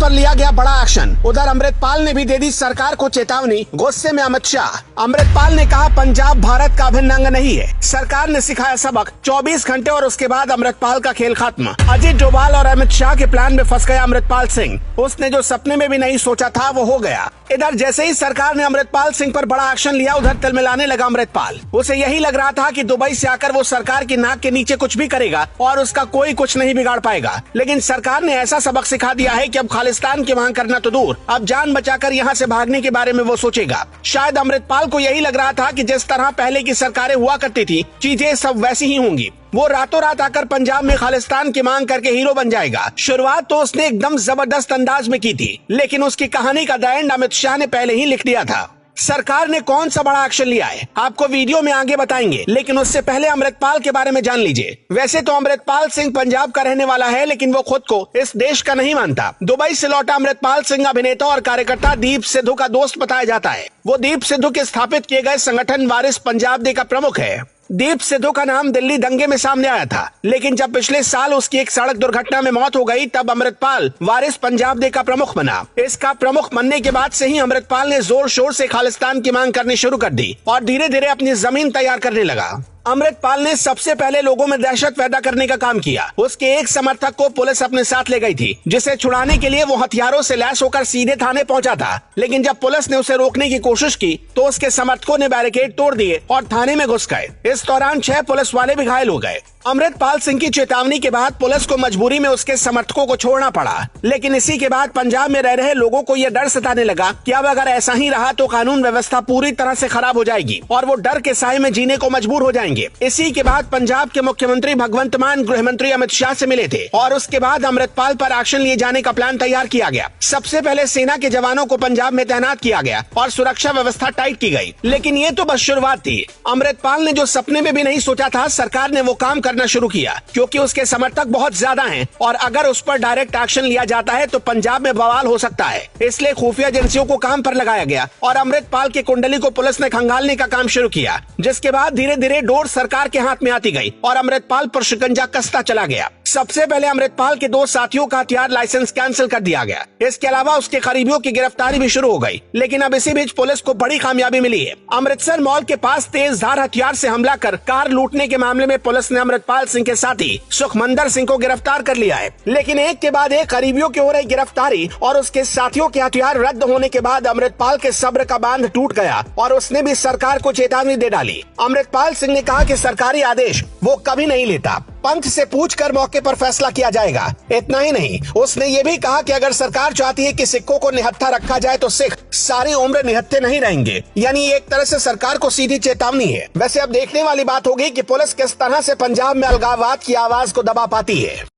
पर लिया गया बड़ा एक्शन। उधर अमृतपाल ने भी दे दी सरकार को चेतावनी, गुस्से में अमित शाह। अमृतपाल ने कहा पंजाब भारत का अभिन्न अंग नहीं है, सरकार ने सिखाया सबक। 24 घंटे और उसके बाद अमृतपाल का खेल खत्म। अजीत डोभाल और अमित शाह के प्लान में फंस गया अमृतपाल सिंह। उसने जो सपने में भी नहीं सोचा था वो हो गया। इधर जैसे ही सरकार ने अमृतपाल सिंह पर बड़ा एक्शन लिया, उधर तिलमिलाने लगा अमृतपाल। उसे यही लग रहा था कि दुबई से आकर वो सरकार की नाक के नीचे कुछ भी करेगा और उसका कोई कुछ नहीं बिगाड़ पाएगा। लेकिन सरकार ने ऐसा सबक सिखा दिया है कि अब खालिस्तान की मांग करना तो दूर, अब जान बचाकर यहाँ से भागने के बारे में वो सोचेगा। शायद अमृतपाल को यही लग रहा था कि जिस तरह पहले की सरकारें हुआ करती थी, चीजें सब वैसी ही होंगी। वो रातों रात आकर पंजाब में खालिस्तान की मांग करके हीरो बन जाएगा। शुरुआत तो उसने एकदम जबरदस्त अंदाज में की थी, लेकिन उसकी कहानी का द एंड अमित शाह ने पहले ही लिख दिया था। सरकार ने कौन सा बड़ा एक्शन लिया है आपको वीडियो में आगे बताएंगे, लेकिन उससे पहले अमृतपाल के बारे में जान लीजिए। वैसे तो अमृतपाल सिंह पंजाब का रहने वाला है, लेकिन वो खुद को इस देश का नहीं मानता। दुबई से लौटा अमृतपाल सिंह अभिनेता और कार्यकर्ता दीप सिद्धू का दोस्त बताया जाता है। वो दीप सिद्धू के स्थापित किए गए संगठन वारिस पंजाब दे का प्रमुख है। दीप सिद्धू का नाम दिल्ली दंगे में सामने आया था, लेकिन जब पिछले साल उसकी एक सड़क दुर्घटना में मौत हो गई, तब अमृतपाल वारिस पंजाब दे का प्रमुख बना। इसका प्रमुख बनने के बाद से ही अमृतपाल ने जोर शोर से खालिस्तान की मांग करनी शुरू कर दी और धीरे धीरे अपनी जमीन तैयार करने लगा। अमृतपाल ने सबसे पहले लोगों में दहशत पैदा करने का काम किया। उसके एक समर्थक को पुलिस अपने साथ ले गई थी, जिसे छुड़ाने के लिए वो हथियारों से लैस होकर सीधे थाने पहुंचा था। लेकिन जब पुलिस ने उसे रोकने की कोशिश की तो उसके समर्थकों ने बैरिकेड तोड़ दिए और थाने में घुस गए। इस दौरान 6 पुलिस वाले भी घायल हो गए। अमृतपाल सिंह की चेतावनी के बाद पुलिस को मजबूरी में उसके समर्थकों को छोड़ना पड़ा। लेकिन इसी के बाद पंजाब में रह रहे लोगों को यह डर सताने लगा कि अब अगर ऐसा ही रहा तो कानून व्यवस्था पूरी तरह से खराब हो जाएगी और वो डर के साए में जीने को मजबूर हो जाएंगे। इसी के बाद पंजाब के मुख्यमंत्री भगवंत मान गृह मंत्री अमित शाह से मिले थे और उसके बाद अमृतपाल पर एक्शन लिए जाने का प्लान तैयार किया गया। सबसे पहले सेना के जवानों को पंजाब में तैनात किया गया और सुरक्षा व्यवस्था टाइट की गई। लेकिन ये तो बस शुरुआत थी। अमृतपाल ने जो सपने में भी नहीं सोचा था, सरकार ने वो काम करना शुरू किया, क्योंकि उसके समर्थक बहुत ज्यादा हैं और अगर उस पर डायरेक्ट एक्शन लिया जाता है तो पंजाब में बवाल हो सकता है। इसलिए खुफिया एजेंसियों को काम पर लगाया गया और अमृतपाल की कुंडली को पुलिस ने खंगालने का काम शुरू किया, जिसके बाद धीरे धीरे डोर सरकार के हाथ में आती गई और अमृतपाल पर शिकंजा कसता चला गया। सबसे पहले अमृतपाल के 2 साथियों का हथियार लाइसेंस कैंसिल कर दिया गया। इसके अलावा उसके करीबियों की गिरफ्तारी भी शुरू हो गई। लेकिन अब इसी बीच पुलिस को बड़ी कामयाबी मिली है। अमृतसर मॉल के पास तेज धार हथियार से हमला कर कार लूटने के मामले में पुलिस ने अमृतपाल सिंह के साथी सुखमंदर सिंह को गिरफ्तार कर लिया है। लेकिन एक के बाद एक करीबियों की हो रही गिरफ्तारी और उसके साथियों के हथियार रद्द होने के बाद अमृतपाल के सब्र का बांध टूट गया और उसने भी सरकार को चेतावनी दे डाली। अमृतपाल सिंह ने कहा कि सरकारी आदेश वो कभी नहीं लेता, पंच से पूछकर मौके पर फैसला किया जाएगा। इतना ही नहीं, उसने ये भी कहा कि अगर सरकार चाहती है कि सिक्कों को निहत्था रखा जाए तो सिख सारी उम्र निहत्थे नहीं रहेंगे। यानी एक तरह से सरकार को सीधी चेतावनी है। वैसे अब देखने वाली बात होगी कि पुलिस किस तरह से पंजाब में अलगाववाद की आवाज को दबा पाती है।